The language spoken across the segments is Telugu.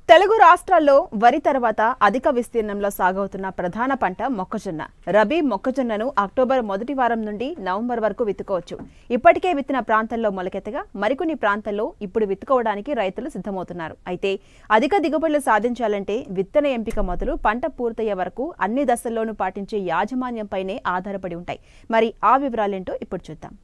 తెలుగు రాష్ట్రాల్లో వరి తర్వాత అధిక విస్తీర్ణంలో సాగవుతున్న ప్రధాన పంట మొక్కజొన్న. రబీ మొక్కజొన్నను అక్టోబర్ మొదటి వారం నుండి నవంబర్ వరకు విత్తుకోవచ్చు. ఇప్పటికే విత్తిన ప్రాంతాల్లో మొలకెత్తగా మరికొన్ని ప్రాంతాల్లో ఇప్పుడు విత్తుకోవడానికి రైతులు సిద్ధమవుతున్నారు. అయితే అధిక దిగుబడులు సాధించాలంటే విత్తన ఎంపిక మొదలు పంట పూర్తయ్యే వరకు అన్ని దశల్లోనూ పాటించే యాజమాన్యంపైనే ఆధారపడి ఉంటాయి. మరి ఆ వివరాలేంటో ఇప్పుడు చూద్దాం.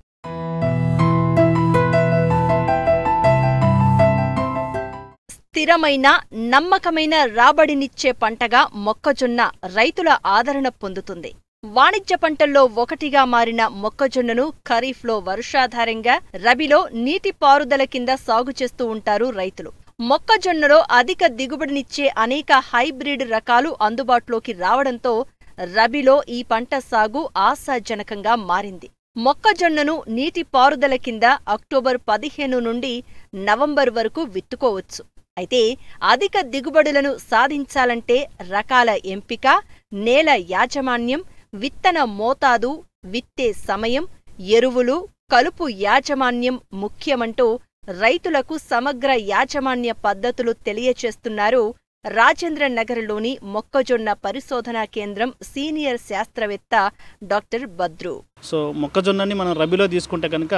స్థిరమైన నమ్మకమైన రాబడినిచ్చే పంటగా మొక్కజొన్న రైతుల ఆదరణ పొందుతుంది. వాణిజ్య పంటల్లో ఒకటిగా మారిన మొక్కజొన్నను ఖరీఫ్లో వర్షాధారంగా, రబీలో నీటిపారుదల కింద సాగు చేస్తూ ఉంటారు రైతులు. మొక్కజొన్నలో అధిక దిగుబడినిచ్చే అనేక హైబ్రిడ్ రకాలు అందుబాటులోకి రావడంతో రబీలో ఈ పంట సాగు ఆశాజనకంగా మారింది. మొక్కజొన్నను నీటిపారుదల కింద అక్టోబర్ 15 నుండి నవంబర్ వరకు విత్తుకోవచ్చు. అయితే అధిక దిగుబడులను సాధించాలంటే రకాల ఎంపిక, నేల యాజమాన్యం, విత్తన మోతాదు, విత్తే సమయం, ఎరువులు, కలుపు యాజమాన్యం ముఖ్యమంటూ రైతులకు సమగ్ర యాజమాన్య పద్ధతులు తెలియచేస్తున్నారు రాజేంద్రనగర్లోని మొక్కజొన్న పరిశోధనా కేంద్రం సీనియర్ శాస్త్రవేత్త డాక్టర్ బద్రు. సో మొక్కజొన్నని మనం రబీలో తీసుకుంటే కనుక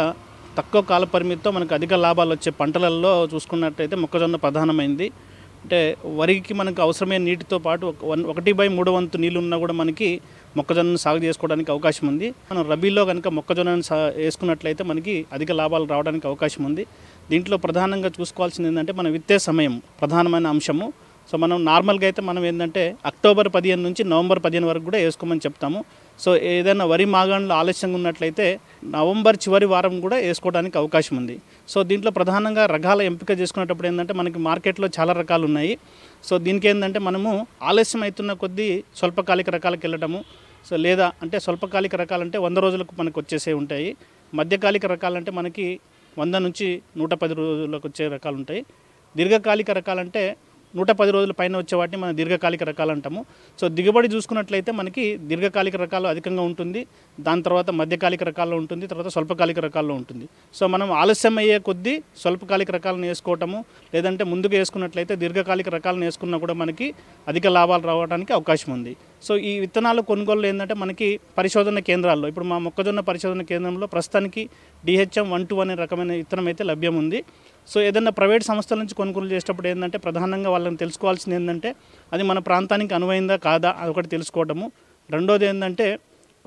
తక్కువ కాల పరిమితితో మనకు అధిక లాభాలు వచ్చే పంటలలో చూసుకున్నట్టయితే మొక్కజొన్న ప్రధానమైంది. అంటే వరికి మనకు అవసరమైన నీటితో పాటు 1/3 వంతు నీళ్ళు ఉన్నా కూడా మనకి మొక్కజొన్నను సాగు చేసుకోవడానికి అవకాశం ఉంది. మనం రబీలో కనుక మొక్కజొన్నను వేసుకున్నట్లయితే మనకి అధిక లాభాలు రావడానికి అవకాశం ఉంది. దీంట్లో ప్రధానంగా చూసుకోవాల్సింది ఏంటంటే మన విత్తే సమయం ప్రధానమైన అంశము. సో మనం నార్మల్గా అయితే మనం ఏంటంటే అక్టోబర్ 15 నుంచి నవంబర్ 15 వరకు కూడా వేసుకోమని చెప్తాము. సో ఏదైనా వరి మాగాణంలో ఆలస్యంగా ఉన్నట్లయితే నవంబర్ చివరి వారం కూడా వేసుకోవడానికి అవకాశం ఉంది. సో దీంట్లో ప్రధానంగా రకాల ఎంపిక చేసుకునేటప్పుడు ఏంటంటే మనకి మార్కెట్లో చాలా రకాలు ఉన్నాయి. సో దీనికి ఏంటంటే మనము ఆలస్యం అవుతున్న కొద్దీ స్వల్పకాలిక రకాలకు వెళ్ళటము. సో లేదా అంటే స్వల్పకాలిక రకాలంటే 100 రోజులకు మనకు వచ్చేసే ఉంటాయి. మధ్యకాలిక రకాలంటే మనకి 100 నుంచి 110 రోజులకు వచ్చే రకాలు ఉంటాయి. దీర్ఘకాలిక రకాలంటే 110 రోజుల పైన వచ్చే వాటిని మనం దీర్ఘకాలిక రకాలు అంటాము. సో దిగుబడి చూసుకున్నట్లయితే మనకి దీర్ఘకాలిక రకాలు అధికంగా ఉంటుంది, దాని తర్వాత మధ్యకాలిక రకాల్లో ఉంటుంది, తర్వాత స్వల్పకాలిక రకాల్లో ఉంటుంది. సో మనం ఆలస్యం అయ్యే కొద్దీ స్వల్పకాలిక రకాలను వేసుకోవటము, లేదంటే ముందుకు వేసుకున్నట్లయితే దీర్ఘకాలిక రకాలను వేసుకున్నా కూడా మనకి అధిక లాభాలు రావడానికి అవకాశం ఉంది. సో ఈ విత్తనాలు కొనుగోలు ఏంటంటే మనకి పరిశోధన కేంద్రాల్లో ఇప్పుడు మా మొక్కజొన్న పరిశోధన కేంద్రంలో ప్రస్తుతానికి DHM 1-2 అనే రకమైన విత్తనం అయితే లభ్యం ఉంది. సో ఏదైనా ప్రైవేట్ సంస్థల నుంచి కొనుగోలు చేసేటప్పుడు ఏంటంటే ప్రధానంగా వాళ్ళని తెలుసుకోవాల్సింది ఏంటంటే అది మన ప్రాంతానికి అనువైందా కాదా అదొకటి తెలుసుకోవటము. రెండోది ఏంటంటే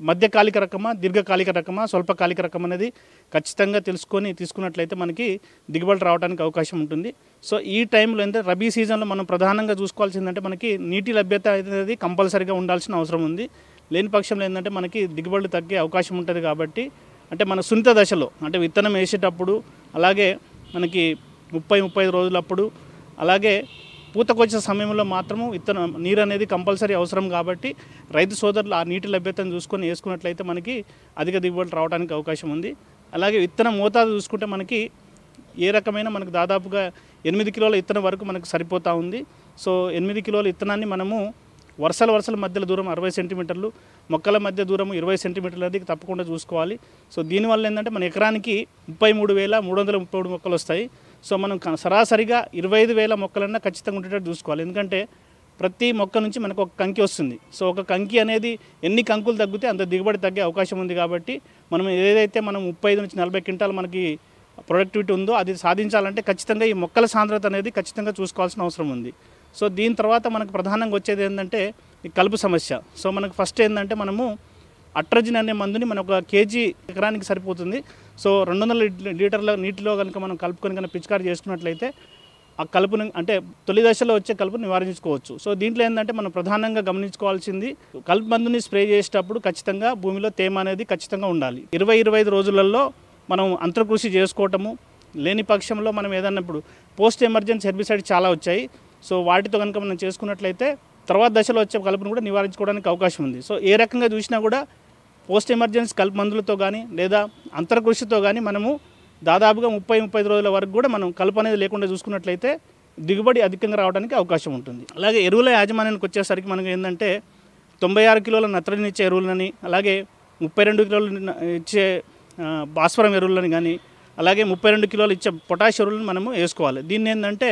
మధ్యకాలిక రకమా, దీర్ఘకాలిక రకమా, స్వల్పకాలిక రకం అనేది ఖచ్చితంగా తెలుసుకొని తీసుకున్నట్లయితే మనకి దిగుబడి రావడానికి అవకాశం ఉంటుంది. సో ఈ టైంలో ఏంటంటే రబీ సీజన్లో మనం ప్రధానంగా చూసుకోవాల్సిందంటే మనకి నీటి లభ్యత అనేది కంపల్సరీగా ఉండాల్సిన అవసరం ఉంది. లేని పక్షంలో ఏంటంటే మనకి దిగుబడులు తగ్గే అవకాశం ఉంటుంది. కాబట్టి అంటే మన సున్నిత దశలో అంటే విత్తనం వేసేటప్పుడు, అలాగే మనకి 30-35 రోజులప్పుడు, అలాగే పూతకొచ్చే సమయంలో మాత్రము విత్తనం నీరు అనేది కంపల్సరీ అవసరం. కాబట్టి రైతు సోదరులు ఆ నీటి లభ్యతను చూసుకొని వేసుకున్నట్లయితే మనకి అధిక దిగుబడి రావడానికి అవకాశం ఉంది. అలాగే విత్తన మోతాదు చూసుకుంటే మనకి ఏ రకమైన మనకు దాదాపుగా 8 కిలోల విత్తనం వరకు మనకు సరిపోతూ ఉంది. సో 8 కిలోల విత్తనాన్ని మనము వరుసల మధ్యలో దూరం 60 సెంటీమీటర్లు, మొక్కల మధ్య దూరం 20 సెంటీమీటర్లు అనేది తప్పకుండా చూసుకోవాలి. సో దీనివల్ల ఏంటంటే మన ఎకరానికి 33,333 మొక్కలు వస్తాయి. సో మనం సరాసరిగా 25,000 మొక్కలన్నా ఖచ్చితంగా ఉండేటట్టు చూసుకోవాలి. ఎందుకంటే ప్రతి మొక్క నుంచి మనకు ఒక కంకి వస్తుంది. సో ఒక కంకి అనేది ఎన్ని కంకులు తగ్గితే అంత దిగుబడి తగ్గే అవకాశం ఉంది. కాబట్టి మనం ఏదైతే మనం 35 నుంచి 40 క్వింటాలు మనకి ప్రొడక్టివిటీ ఉందో అది సాధించాలంటే ఖచ్చితంగా ఈ మొక్కల సాంద్రత అనేది ఖచ్చితంగా చూసుకోవాల్సిన అవసరం ఉంది. సో దీని తర్వాత మనకు ప్రధానంగా వచ్చేది ఏంటంటే ఈ కలుపు సమస్య. సో మనకు ఫస్ట్ ఏంటంటే మనము అట్రజిన్ అనే మందుని మన 1 కేజీ ఎకరానికి సరిపోతుంది. సో 200 లీటర్ల నీటిలో కనుక మనం కలుపుకొని కనుక పిచికారీ చేసుకున్నట్లయితే ఆ కలుపుని అంటే తొలి దశలో వచ్చే కలుపుని నివారించుకోవచ్చు. సో దీంట్లో ఏంటంటే మనం ప్రధానంగా గమనించుకోవాల్సింది కలుపు మందుని స్ప్రే చేసేటప్పుడు ఖచ్చితంగా భూమిలో తేమ అనేది ఖచ్చితంగా ఉండాలి. 20-25 రోజులలో మనం అంతర్కృషి చేసుకోవటము. లేని పక్షంలో మనం ఏదన్నా ఇప్పుడు పోస్ట్ ఎమర్జెన్సీ హెర్బిసైడ్ చాలా వచ్చాయి. సో వాటితో కనుక మనం చేసుకున్నట్లయితే తర్వాత దశలో వచ్చే కలుపును కూడా నివారించుకోవడానికి అవకాశం ఉంది. సో ఏ రకంగా చూసినా కూడా పోస్ట్ ఎమర్జెన్సీ కలుపు మందులతో కానీ లేదా అంతర్కృషితో కానీ మనము దాదాపుగా 30-35 రోజుల వరకు కూడా మనం కలుపు అనేది లేకుండా చూసుకున్నట్లయితే దిగుబడి అధికంగా రావడానికి అవకాశం ఉంటుంది. అలాగే ఎరువుల యాజమాన్యానికి వచ్చేసరికి మనకు ఏంటంటే 96 కిలోల నత్రజని ఇచ్చే ఎరువులని, అలాగే 32 కిలోలు ఇచ్చే భాస్వరం ఎరువులని కానీ, అలాగే 32 కిలోలు ఇచ్చే పొటాష్ ఎరువులను మనము వేసుకోవాలి. దీన్ని ఏంటంటే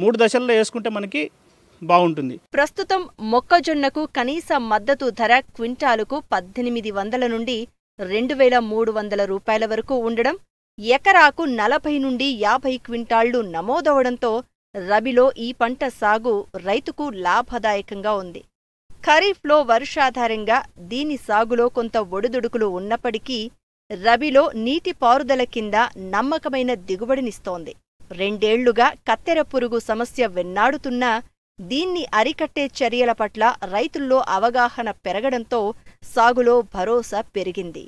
3 దశల్లో వేసుకుంటే మనకి బాగుంటుంది. ప్రస్తుతం మొక్కజొన్నకు కనీస మద్దతు ధర క్వింటాలుకు 1800 నుండి 2300 రూపాయల వరకు ఉండడం, ఎకరాకు 40 నుండి 50 క్వింటాళ్లు నమోదవడంతో రబీలో ఈ పంట సాగు రైతుకు లాభదాయకంగా ఉంది. ఖరీఫ్లో వర్షాధారంగా దీని సాగులో కొంత ఒడిదుడుకులు ఉన్నప్పటికీ రబీలో నీటిపారుదల కింద నమ్మకమైన దిగుబడినిస్తోంది. 2 ఏళ్లుగా కత్తెర పురుగు సమస్య వెన్నాడుతున్నా దీన్ని అరికట్టే చర్యల పట్ల రైతుల్లో అవగాహన పెరగడంతో సాగులో భరోసా పెరిగింది.